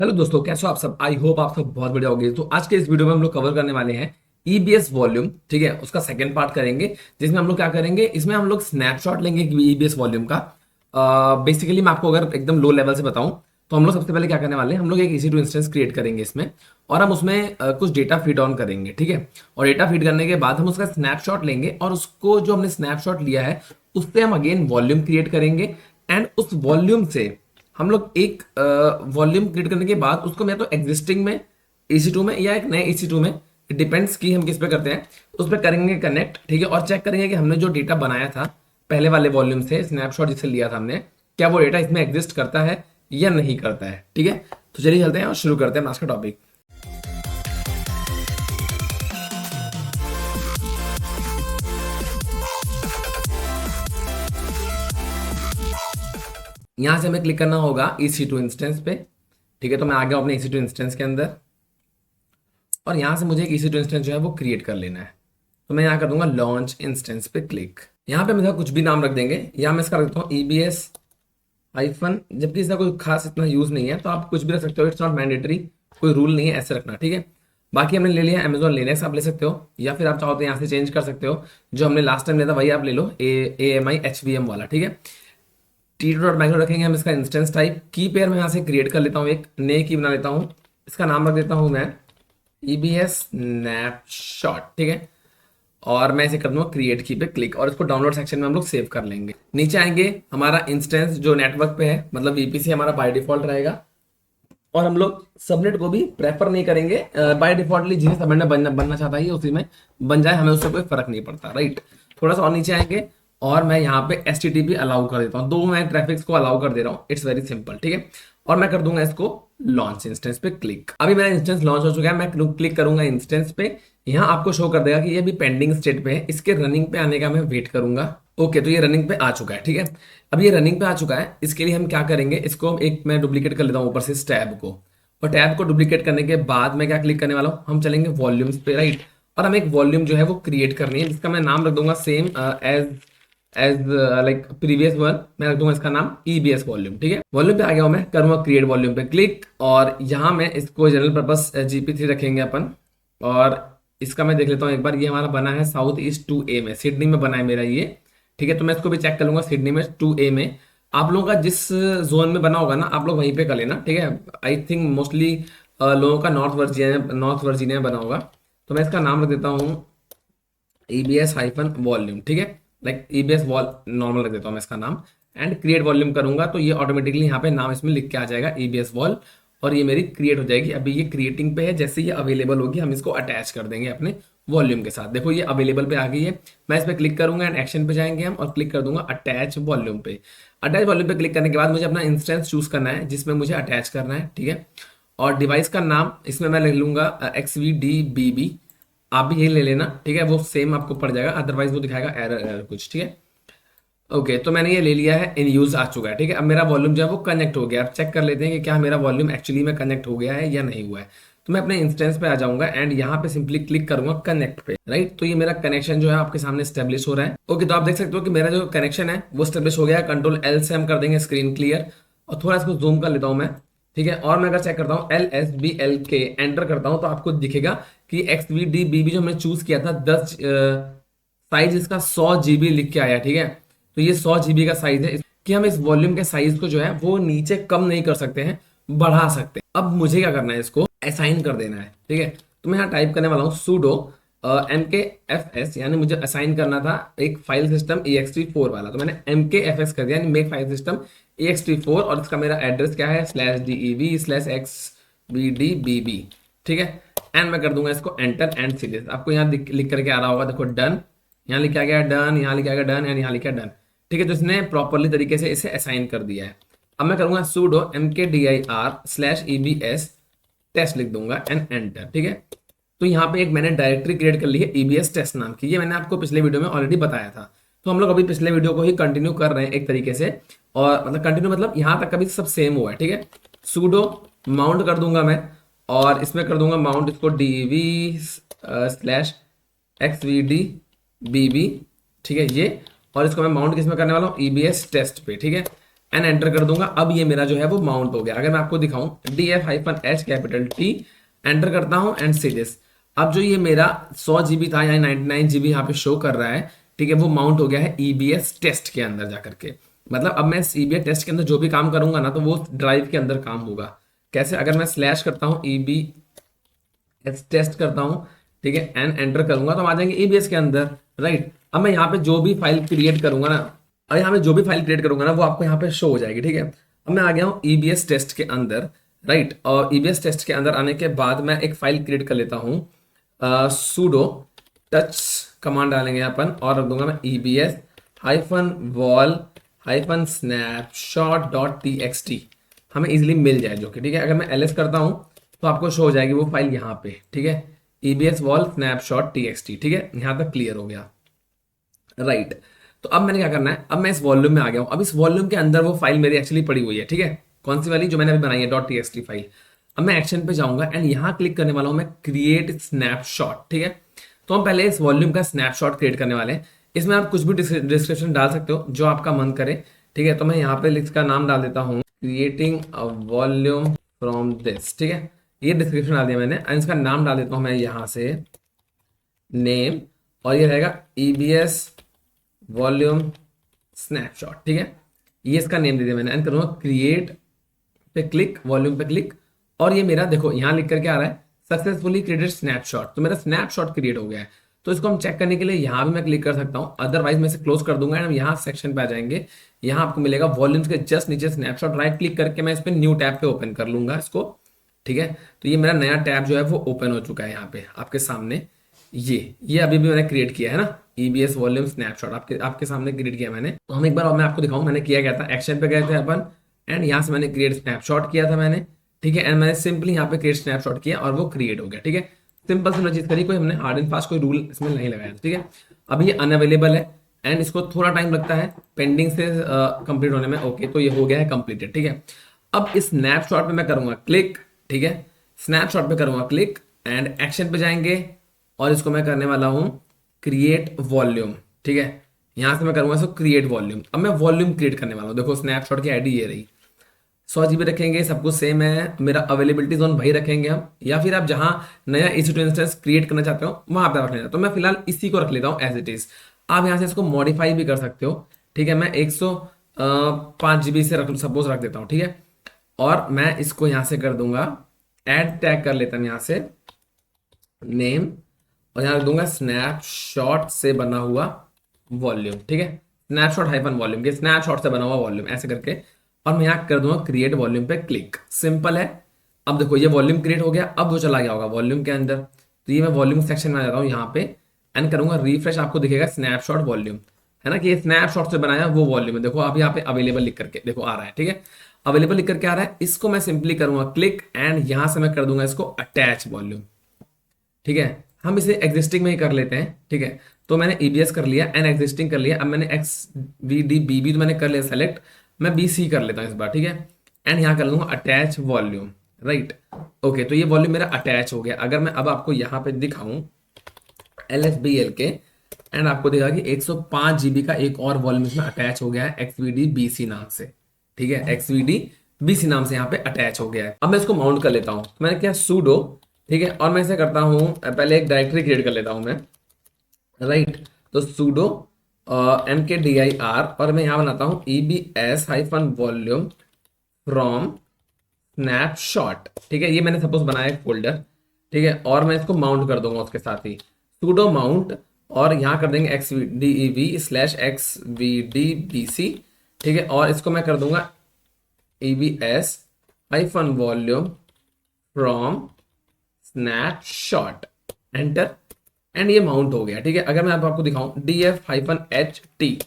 Hello दोस्तों, कैसे हो आप सब। आई होप आप सब बहुत बढ़िया होंगे। तो आज के इस वीडियो में हम लोग कवर करने वाले हैं ईबीएस वॉल्यूम। ठीक है, उसका सेकंड पार्ट करेंगे जिसमें हम लोग क्या करेंगे, इसमें हम लोग स्नैपशॉट लेंगे ईबीएस वॉल्यूम का। बेसिकली मैं आपको अगर एकदम लो लेवल से बताऊं तो हम लोग सबसे पहले क्या करने वाले हैं, हम लोग एक EC2 इंस्टेंस क्रिएट करेंगे इसमें, और हम उसमें कुछ डेटा फीड ऑन करेंगे। ठीक है, और डेटा फीड करने के बाद हम उसका स्नैपशॉट लेंगे और उसको जो हमने स्नैपशॉट लिया है उससे हम अगेन वॉल्यूम क्रिएट करेंगे। एंड उस वॉल्यूम से हम लोग एक वॉल्यूम क्रिएट करने के बाद उसको मैं तो एग्जिस्टिंग में EC2 में या एक नए EC2 में, डिपेंड्स कि हम किस पे करते हैं, उस पर करेंगे कनेक्ट। ठीक है, और चेक करेंगे कि हमने जो डेटा बनाया था पहले वाले वॉल्यूम से, स्नैपशॉट जिससे लिया था हमने, क्या वो डेटा इसमें एग्जिस्ट करता है या नहीं करता है। ठीक है, तो चलिए चलते हैं और शुरू करते हैं आज का टॉपिक। यहां से हमें क्लिक करना होगा EC2 इंस्टेंस पे। ठीक है, तो मैं आ गया अपने EC2 इंस्टेंस के अंदर, और यहां से मुझे एक EC2 इंस्टेंस जो है वो क्रिएट कर लेना है। तो मैं यहाँ कर दूंगा लॉन्च इंस्टेंस पे क्लिक। यहाँ पे मैं कुछ भी नाम रख देंगे, या मैं इसका रख देता हूँ EBS हाइफन, जबकि इसका कोई खास इतना यूज नहीं है तो आप कुछ भी रख सकते हो, इट्स नॉट मैंडेटरी, कोई रूल नहीं है ऐसे रखना। ठीक है, बाकी हमने ले लिया अमेजोन लिनक्स, आप ले सकते हो, या फिर आप चाहो तो यहाँ से चेंज कर सकते हो, जो हमने लास्ट टाइम लिया था वही आप ले लो, AMI HVM वाला। ठीक है, T2.micro रखेंगे हम इसका इंस्टेंस टाइप। की पेयर में यहाँ से क्रिएट कर लेता हूँ, एक नए की बना लेता हूँ, इसका नाम रख देता हूँ मैं EBS स्नैपशॉट। ठीक है, और मैं इसे कर दूंगा क्रिएट की पे क्लिक, और इसको डाउनलोड सेक्शन में हम लोग सेव कर लेंगे। नीचे आएंगे, हमारा इंस्टेंस जो नेटवर्क पे है मतलब VPC हमारा बाय डिफॉल्ट रहेगा, और हम लोग सबनेट को भी प्रेफर नहीं करेंगे। बाय डिफॉल्टली जिस सबनेट में बनना चाहता है उसी में बन जाए, हमें उससे कोई फर्क नहीं पड़ता। राइट, थोड़ा सा और नीचे आएंगे और मैं यहाँ पे HTTP अलाउ कर देता हूँ, दो मैं ट्रैफिक्स को अलाउ कर दे रहा हूँ। It's very simple. ठीक है, और मैं कर दूंगा इसको लॉन्च इंस्टेंस पे क्लिक। अभी मेरा इंस्टेंस लॉन्च हो चुका है, मैं क्लिक करूंगा इंस्टेंस पे, यहाँ आपको शो कर देगा कि ये भी पेंडिंग स्टेट पे है, इसके रनिंग पे आने का मैं वेट करूंगा। ओके, तो ये रनिंग पे आ चुका है। ठीक है, अब ये रनिंग पे आ चुका है, इसके लिए हम क्या करेंगे, इसको एक मैं डुप्लीकेट कर लेता हूँ ऊपर से इस टैब को, और टैब को डुप्लीकेट करने के बाद मैं क्या क्लिक करने वाला हूँ, हम चलेंगे वॉल्यूम्स पे। राइट, और हम एक वॉल्यूम जो है वो क्रिएट करनी है, जिसका मैं नाम रख दूंगा same as as like previous one, मैं रख दूंगा इसका नाम EBS वॉल्यूम। ठीक है, वॉल्यूम पे आ गया हूं, मैं करूंगा क्रिएट वॉल्यूम पे क्लिक, और यहां मैं इसको जनरल पर्पस GP3 रखेंगे अपन। और इसका मैं देख लेता हूँ एक बार, ये हमारा बना है साउथ ईस्ट 2A में, सिडनी में बना है मेरा ये। ठीक है, तो मैं इसको भी चेक कर लूंगा सिडनी में 2A में। आप लोगों का जिस जोन में बना होगा ना, आप लोग वहीं पे कर लेना। ठीक है, आई थिंक मोस्टली लोगों का नॉर्थ वर्जीनिया में बना होगा, तो मैं इसका नाम रख देता हूँ EBS हाइफन वॉल्यूम। ठीक है, लाइक EBS वॉल नॉर्मल रख देता हूँ मैं इसका नाम, एंड क्रिएट वॉल्यूम करूंगा तो ये ऑटोमेटिकली यहाँ पे नाम इसमें लिख के आ जाएगा EBS वॉल, और ये मेरी क्रिएट हो जाएगी। अभी ये क्रिएटिंग पे है, जैसे ये अवेलेबल होगी हम इसको अटैच कर देंगे अपने वॉल्यूम के साथ। देखो ये अवेलेबल पे आ गई है, मैं इस पर क्लिक करूंगा एंड एक्शन पे जाएंगे हम, और क्लिक कर दूंगा अटैच वॉल्यूम पे। अटैच वॉल्यूम पे क्लिक करने के बाद मुझे अपना इंस्टेंस चूज करना है जिसमें मुझे अटैच करना है। ठीक है, और डिवाइस का नाम इसमें मैं लिख लूंगा XVDBB, आप भी यही ले लेना। ठीक है, वो सेम आपको पड़ जाएगा, अदरवाइज वो दिखाएगा एरर एरर कुछ। ठीक है, ओके, तो मैंने ये ले लिया है, इन यूज आ चुका है। ठीक है, अब मेरा वॉल्यूम जो है वो कनेक्ट हो गया। अब चेक कर लेते हैं कि क्या मेरा वॉल्यूम एक्चुअली में कनेक्ट हो गया है या नहीं हुआ है। तो मैं अपने इंस्टेंस पे आ जाऊंगा एंड यहाँ पे सिंपली क्लिक करूंगा कनेक्ट पे। राइट, तो ये मेरा कनेक्शन जो है आपके सामने स्टेब्लिश हो रहा है। ओके, तो आप देख सकते हो कि मेरा जो कनेक्शन है वो स्टेब्लिश हो गया है। Ctrl L से हम कर देंगे स्क्रीन क्लियर, और थोड़ा इसको जूम कर लेता हूँ मैं। ठीक है, और मैं अगर चेक करता हूँ LSBLK एंटर करता हूँ तो आपको दिखेगा कि XVDBB जो हमने चूज किया था 10 साइज इसका 100 GB लिख के आया। ठीक है, तो ये 100 GB का साइज है कि हम इस वॉल्यूम के साइज को जो है वो नीचे कम नहीं कर सकते हैं, बढ़ा सकते हैं। अब मुझे क्या करना है, इसको असाइन कर देना है। ठीक है, तो मैं यहाँ टाइप करने वाला हूँ sudo MKFS, यानी मुझे असाइन करना था एक फाइल सिस्टम ext4 वाला, तो मैंने MKFS कर दिया, यानी मेक फाइल सिस्टम ext4, और इसका मेरा एड्रेस क्या है /dev/xvdbb। ठीक है, एंड मैं कर दूंगा इसको एंटर एंड सीरीज। आपको यहाँ लिख करके आ रहा होगा, देखो डन, यहाँ लिखा गया डन, यहाँ लिखा गया डन, एंड यहाँ लिखा डन। ठीक है, तो इसने प्रॉपरली तरीके से इसे असाइन कर दिया है। अब मैं करूंगा sudo mkdir/ebs टेस्ट लिख दूंगा एंड एंटर। ठीक है, तो यहाँ पे एक मैंने डायरेक्टरी क्रिएट कर ली है EBS टेस्ट नाम की, ये मैंने आपको पिछले वीडियो में ऑलरेडी बताया था। तो हम लोग अभी पिछले वीडियो को ही कंटिन्यू कर रहे हैं एक तरीके से, और मतलब कंटिन्यू मतलब यहाँ तक कभी सब सेम हुआ है। ठीक है, sudo माउंट कर दूंगा मैं, और इसमें कर दूंगा माउंट इसको DV/XVDBB। ठीक है, ये, और इसको मैं माउंट किसमें करने वाला हूँ, EBS टेस्ट पे। ठीक है, एन एंटर कर दूंगा। अब ये मेरा जो है वो माउंट हो गया। अगर मैं आपको दिखाऊं DF-H कैपिटल T एंटर करता हूं एंड से दिस, अब जो ये मेरा 100 GB था या 99 GB यहाँ पे शो कर रहा है, ठीक है, वो माउंट हो गया है EBS टेस्ट के अंदर जाकर के। मतलब अब मैं इस EBS टेस्ट के अंदर जो भी काम करूंगा ना, तो वो ड्राइव के अंदर काम होगा। कैसे? अगर मैं स्लैश करता हूँ EBS टेस्ट करता हूँ, ठीक है, एन एंटर करूंगा तो हम आ जाएंगे EBS के अंदर, राइट। अब मैं यहाँ पे जो भी फाइल क्रिएट करूंगा ना, और यहाँ पे जो भी फाइल क्रिएट करूंगा ना, वो आपको यहाँ पे शो हो जाएगी, ठीक है। अब मैं आ गया हूँ EBS टेस्ट के अंदर, राइट। और EBS टेस्ट के अंदर आने के बाद मैं एक फाइल क्रिएट कर लेता हूँ, sudo टच कमांड डालेंगे अपन और रख दूंगा मैं EBS-vol-snapshot.txt, हमें इजीली मिल जाए जो कि, ठीक है। अगर मैं ls करता हूँ तो आपको शो हो जाएगी वो फाइल यहाँ पे, ठीक है, EBS-vol-snapshot.txt, ठीक है। यहाँ तक क्लियर हो गया, राइट। तो अब मैंने क्या करना है, अब मैं इस वॉल्यूम में आ गया हूँ। अब इस वॉल्यूम के अंदर वो फाइल मेरी एक्चुअली पड़ी हुई है, ठीक है। कौन सी वाली? जो मैंने अभी बनाई है .txt फाइल। अब मैं एक्शन पे जाऊंगा एंड यहाँ क्लिक करने वाला हूँ मैं क्रिएट स्नैपशॉट, ठीक है। तो हम पहले इस वॉल्यूम का स्नैपशॉट क्रिएट करने वाले हैं। इसमें आप कुछ भी डिस्क्रिप्शन डाल सकते हो जो आपका मन करे, ठीक है। तो मैं यहाँ पे इसका नाम डाल देता हूँ creating a volume from this, ठीक है। ये डिस्क्रिप्शन डाल दिया मैंने एंड इसका नाम डाल देता हूँ मैं यहाँ से नेम, और ये रहेगा EBS वॉल्यूम स्नैपशॉट, ठीक है। ये इसका नेम दे दिया मैंने एंड करूँगा क्रिएट पे क्लिक, वॉल्यूम पे क्लिक, और ये मेरा देखो यहाँ लिख करके आ रहा है सक्सेसफुली क्रिएटेड स्नैपशॉट। तो मेरा स्नैपशॉट क्रिएट हो गया है। तो इसको हम चेक करने के लिए यहाँ भी मैं क्लिक कर सकता हूँ, अदरवाइज मैं इसे क्लोज कर दूंगा एंड हम यहाँ सेक्शन पे आ जाएंगे। यहाँ आपको मिलेगा वॉल्यूम्स के जस्ट नीचे स्नैपशॉट, राइट क्लिक करके मैं इस पर न्यू टैब पे ओपन कर लूंगा इसको, ठीक है। तो ये मेरा नया टैब जो है वो ओपन हो चुका है यहाँ पे आपके सामने। ये अभी भी मैंने क्रिएट किया है ना, EBS वॉल्यूम स्नैपशॉट आपके आपके सामने क्रिएट किया मैंने। तो हम एक बार और मैं आपको दिखाऊं मैंने किया क्या था। एक्शन पे गए थे अपन एंड यहाँ से मैंने क्रिएट स्नैपशॉट किया था मैंने, ठीक है। एंड मैंने सिंपली यहाँ पे क्रिएट स्नैपशॉट किया और वो क्रिएट हो गया, ठीक है। सिंपल सिंपल चीज करी, कोई हमने हार्ड एंड फास्ट कोई रूल इसमें नहीं लगाया, ठीक है। अभी ये अनअवेलेबल है एंड इसको थोड़ा टाइम लगता है पेंडिंग से कंप्लीट होने में। ओके, तो ये हो गया है कंप्लीटेड, ठीक है। अब इस स्नैपशॉट पे मैं करूंगा क्लिक, ठीक है, स्नैपशॉट पे करूंगा क्लिक एंड एक्शन पे जाएंगे और इसको मैं करने वाला हूं क्रिएट वॉल्यूम, ठीक है। यहां से मैं करूंगा इसको क्रिएट वॉल्यूम। अब मैं वॉल्यूम क्रिएट करने वाला हूं। देखो स्नैपशॉट की आईडी ये रही, 100 GB रखेंगे, सब कुछ सेम है। मेरा अवेलेबिलिटी जोन वही रखेंगे हम, या फिर आप जहां नया EC2 इंस्टेंस क्रिएट करना चाहते हो वहां पे रख लेना। तो मैं फिलहाल इसी को रख लेता हूं एज इट इज। आप यहां से इसको मॉडिफाई भी कर सकते हो, ठीक है। मैं 105 GB से सपोज रख देता हूं, ठीक है। और मैं इसको यहां से कर दूंगा एड टैग कर लेता हूं यहां से नेम, और यहां रख दूंगा स्नैपशॉट से बना हुआ वॉल्यूम, ठीक है। स्नैपशॉट हाइफन वॉल्यूम के स्नैपशॉट से बना हुआ वॉल्यूम ऐसे करके, और मैं यहां कर दूंगा क्रिएट वॉल्यूम पे क्लिक। सिंपल है। अब देखो ये वॉल्यूम क्रिएट हो गया। अब वो चला गया होगा वॉल्यूम के अंदर। तो ये मैं वॉल्यूम सेक्शन में आ जाता हूँ यहाँ पे एंड करूंगा रिफ्रेश। आपको दिखेगा स्नैपशॉट वॉल्यूम, है ना, कि ये स्नैपशॉट से बनाया वो वॉल्यूम है। देखो अब यहाँ पे अवेलेबल लिख करके देखो आ रहा है, ठीक है। अवेलेबल लिख करके आ रहा है। इसको मैं सिंपली करूंगा क्लिक एंड यहां से मैं कर दूंगा इसको अटैच वॉल्यूम, ठीक है। हम इसे एग्जिस्टिंग में ही कर लेते हैं, ठीक है। तो मैंने EBS कर लिया एंड एग्जिस्टिंग कर लिया। अब मैंने XVDBB तो मैंने कर लिया सेलेक्ट, मैं BC कर लेता हूँ इस बार, ठीक है। एंड यहाँ कर लूंगा अटैच वॉल्यूम, राइट। ओके, तो ये वॉल्यूम मेरा अटैच हो गया। अगर मैं अब आपको यहाँ पे दिखाऊं LSBL के एंड आपको देखा कि 105 GB का एक और वॉल्यूम इसमें अटैच हो गया है XVDBC नाम से, ठीक है। XVDBC नाम से यहाँ पे अटैच हो गया है। अब मैं इसको माउंट कर लेता हूँ। तो मैंने क्या sudo, ठीक है, और मैं इसे करता हूँ पहले एक डायरेक्टरी क्रिएट कर लेता हूँ मैं, राइट। तो sudo mkdir और मैं यहाँ बनाता हूँ EBS-वॉल्यूम फ्रॉम स्नैपशॉट, ठीक है। ये मैंने सपोज बनाया एक फोल्डर, ठीक है, और मैं इसको माउंट कर दूंगा उसके साथ ही sudo माउंट, और यहाँ कर देंगे XVDEV/XVDBC, ठीक है। और इसको मैं कर दूंगा EBS-वॉल्यूम फ्रॉम स्नैपशॉट, एंटर, एंड ये माउंट हो गया, ठीक है। अगर मैं आपको दिखाऊं DF-HT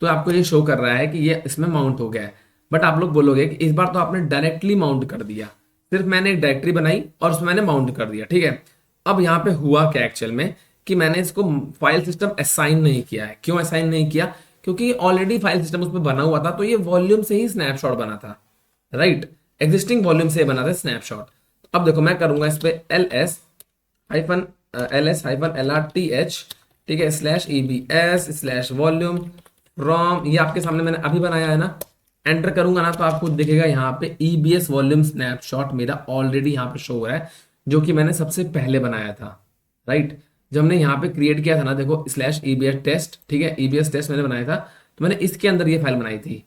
तो आपको ये शो कर रहा है कि ये इसमें माउंट हो गया है। बट आप लोग बोलोगे कि इस बार तो आपने डायरेक्टली माउंट कर दिया, सिर्फ मैंने एक डायरेक्टरी बनाई और उसमें मैंने माउंट कर दिया, ठीक है। अब यहाँ पे हुआ क्या एक्चुअल में कि मैंने इसको फाइल सिस्टम असाइन नहीं किया है। क्यों असाइन नहीं किया? क्योंकि ऑलरेडी फाइल सिस्टम उसमें बना हुआ था, तो ये वॉल्यूम से ही स्नैपशॉट बना था, राइट। एग्जिस्टिंग वॉल्यूम से बना था स्नैपशॉट। अब देखो मैं करूंगा इस पे LS-LRTH, ठीक है, /EBS/वॉल्यूम फ्रॉम, ये आपके सामने मैंने अभी बनाया है ना, एंटर करूंगा ना तो आपको दिखेगा यहाँ पे ईबीएस वॉल्यूम स्नैपशॉट मेरा ऑलरेडी यहाँ पे शो हो रहा है, जो कि मैंने सबसे पहले बनाया था। राइट, जब हमने यहाँ पे क्रिएट किया था ना, देखो स्लैश ईबीएस टेस्ट, ठीक है, ईबीएस टेस्ट मैंने बनाया था, तो मैंने इसके अंदर ये फाइल बनाई थी।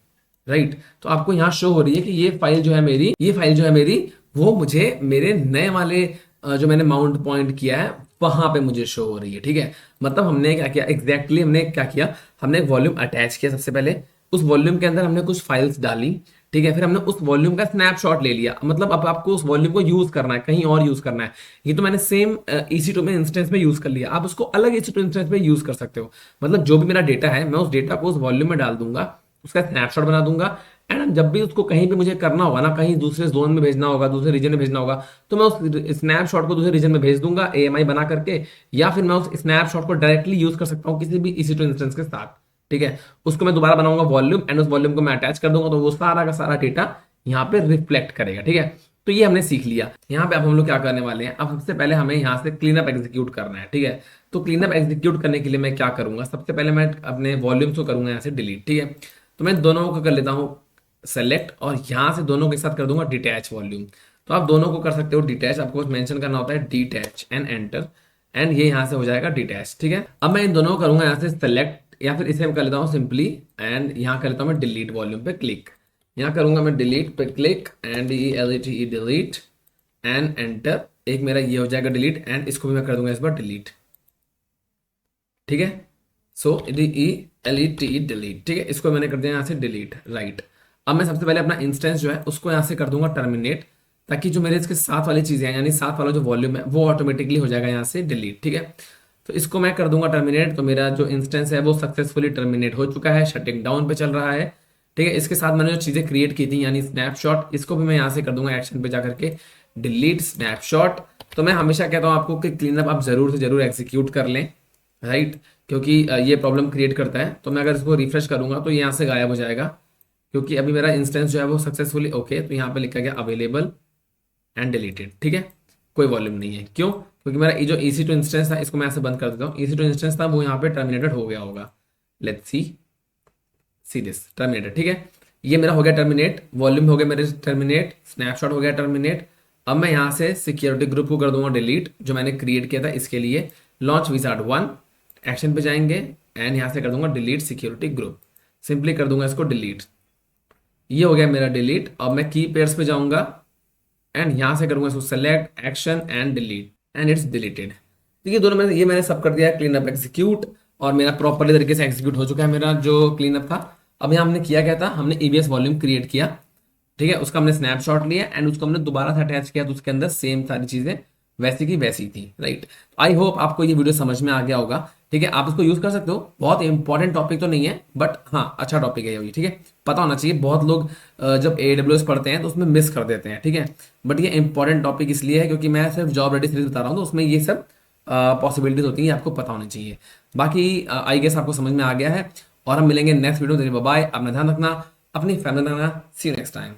राइट, तो आपको यहाँ शो हो रही है कि ये फाइल जो है मेरी, ये फाइल जो है मेरी, वो मुझे मेरे नए वाले जो मैंने माउंट पॉइंट किया है वहां पे मुझे शो हो रही है। ठीक है, मतलब हमने क्या किया एग्जैक्टली, हमने क्या किया, हमने एक वॉल्यूम अटैच किया सबसे पहले, उस वॉल्यूम के अंदर हमने कुछ फाइल्स डाली। ठीक है, फिर हमने उस वॉल्यूम का स्नैपशॉट ले लिया, मतलब अब आपको उस वॉल्यूम को यूज करना है, कहीं और यूज करना है। ये तो मैंने सेम EC2 में इंस्टेंस में यूज कर लिया, आप उसको अलग EC2 इंस्टेंस में यूज कर सकते हो। मतलब जो भी मेरा डेटा है मैं उस डेटा को उस वॉल्यूम में डाल दूंगा, उसका स्नैपशॉट बना दूंगा, एंड जब भी उसको कहीं भी मुझे करना होगा ना, कहीं दूसरे जोन में भेजना होगा, दूसरे रीजन में भेजना होगा, तो मैं उस स्नैपशॉट को दूसरे रीजन में भेज दूंगा AMI बना करके, या फिर मैं उस स्नैपशॉट को डायरेक्टली यूज कर सकता हूँ किसी भी EC2 इंस्टेंस के साथ। ठीक है, उसको मैं दोबारा बनाऊंगा वॉल्यूम, एंड उस वॉल्यूम को मैं अटैच कर दूंगा, तो वो सारा का सारा डेटा यहाँ पे रिफ्लेक्ट करेगा। ठीक है, तो ये हमने सीख लिया। यहाँ पे अब हम लोग क्या करने वाले हैं, अब सबसे पहले हमें यहाँ से क्लीन अप एग्जीक्यूट करना है। ठीक है, तो क्लीन अप एग्जीक्यूट करने के लिए मैं क्या करूंगा, सबसे पहले मैं अपने वॉल्यूम्स को करूंगा यहाँ से डिलीट। ठीक है, तो मैं दोनों को कर लेता हूँ सेलेक्ट, और यहाँ से दोनों के साथ कर दूंगा डिटैच वॉल्यूम। तो आप दोनों को कर सकते हो डिटैच, आपको मेंशन करना होता है डिटैच एंड एंटर, एंड ये यहाँ से हो जाएगा डिटैच। ठीक है, अब मैं इन दोनों को करूंगा यहाँ से सेलेक्ट, या फिर इसे कर लेता हूँ सिंपली, एंड यहाँ कर लेता हूँ मैं डिलीट वॉल्यूम पे क्लिक, यहाँ करूंगा मैं डिलीट पे click, and DELETE delete, and enter, एक मेरा ये हो जाएगा डिलीट, एंड इसको भी मैं कर दूंगा इस बार डिलीट। ठीक है, सो DELETE डिलीट। ठीक है, इसको मैंने कर दिया यहाँ से डिलीट। राइट, अब मैं सबसे पहले अपना इंस्टेंस जो है उसको यहाँ से कर दूंगा टर्मिनेट, ताकि जो मेरे इसके साथ वाली चीजें हैं, यानी साथ वाला जो वॉल्यूम है वो ऑटोमेटिकली हो जाएगा यहाँ से डिलीट। ठीक है, तो इसको मैं कर दूंगा टर्मिनेट, तो मेरा जो इंस्टेंस है वो सक्सेसफुली टर्मिनेट हो चुका है, शटिंग डाउन पे चल रहा है। ठीक है, इसके साथ मैंने जो चीजें क्रिएट की थी यानी स्नैपशॉट, इसको भी मैं यहाँ से कर दूंगा एक्शन पे जाकर के डिलीट स्नैपशॉट। तो मैं हमेशा कहता हूँ आपको कि क्लीन अप आप जरूर से जरूर एग्जीक्यूट कर लें। राइट, क्योंकि ये प्रॉब्लम क्रिएट करता है। तो मैं अगर इसको रिफ्रेश करूंगा तो ये यहाँ से गायब हो जाएगा, क्योंकि अभी मेरा इंस्टेंस जो है वो सक्सेसफुली ओके, तो यहाँ पे लिखा गया अवेलेबल एंड डिलीटेड। ठीक है, कोई वॉल्यूम नहीं है, क्यों, क्योंकि मेरा ये जो EC2 इंस्टेंस था इसको मैं ऐसे बंद कर देता हूँ, EC2 इंस्टेंस था वो यहाँ पे टर्मिनेटेड हो गया होगा। Let's see this terminated. ठीक है, ये मेरा हो गया टर्मिनेट, वॉल्यूम हो गया मेरे टर्मिनेट, स्नैपशॉट हो गया टर्मिनेट। अब मैं यहाँ से सिक्योरिटी ग्रुप को कर दूंगा डिलीट, जो मैंने क्रिएट किया था इसके लिए, लॉन्च विजार्ड 1, एक्शन पे जाएंगे, एंड यहाँ से कर दूंगा डिलीट सिक्योरिटी ग्रुप, सिंपली कर दूंगा इसको डिलीट। ये हो गया मेरा डिलीट। अब मैं की पेयर्स पे जाऊंगा, एंड यहां से करूंगा इसको select action and delete, and it's deleted. तो ये दोनों में ये मैंने सब कर दिया है क्लीन अप एग्जीक्यूट, और मेरा प्रॉपरली तरीके से एग्जीक्यूट हो चुका है मेरा जो क्लीन अप था। अब यहाँ हमने किया क्या था, हमने EBS वॉल्यूम क्रिएट किया। ठीक है, उसका हमने स्नैपशॉट लिया, एंड उसको हमने दोबारा से अटैच किया, तो उसके अंदर सेम सारी चीजें वैसी की वैसी थी। राइट, आई होप आपको ये वीडियो समझ में आ गया होगा। ठीक है, आप इसको यूज कर सकते हो, बहुत इंपॉर्टेंट टॉपिक तो नहीं है, बट हाँ अच्छा टॉपिक है ये। ठीक है, पता होना चाहिए, बहुत लोग जब AWS पढ़ते हैं तो उसमें मिस कर देते हैं। ठीक है, बट ये इंपॉर्टेंट टॉपिक इसलिए है क्योंकि मैं सिर्फ जॉब रेडी सीरीज बता रहा हूँ, तो उसमें ये सब पॉसिबिलिटीज होती हैं, आपको पता होनी चाहिए। बाकी आई गेस आपको समझ में आ गया है, और हम मिलेंगे नेक्स्ट वीडियो में। बाय, अपना ध्यान रखना, अपनी फैमिली रखना, सी यू नेक्स्ट टाइम।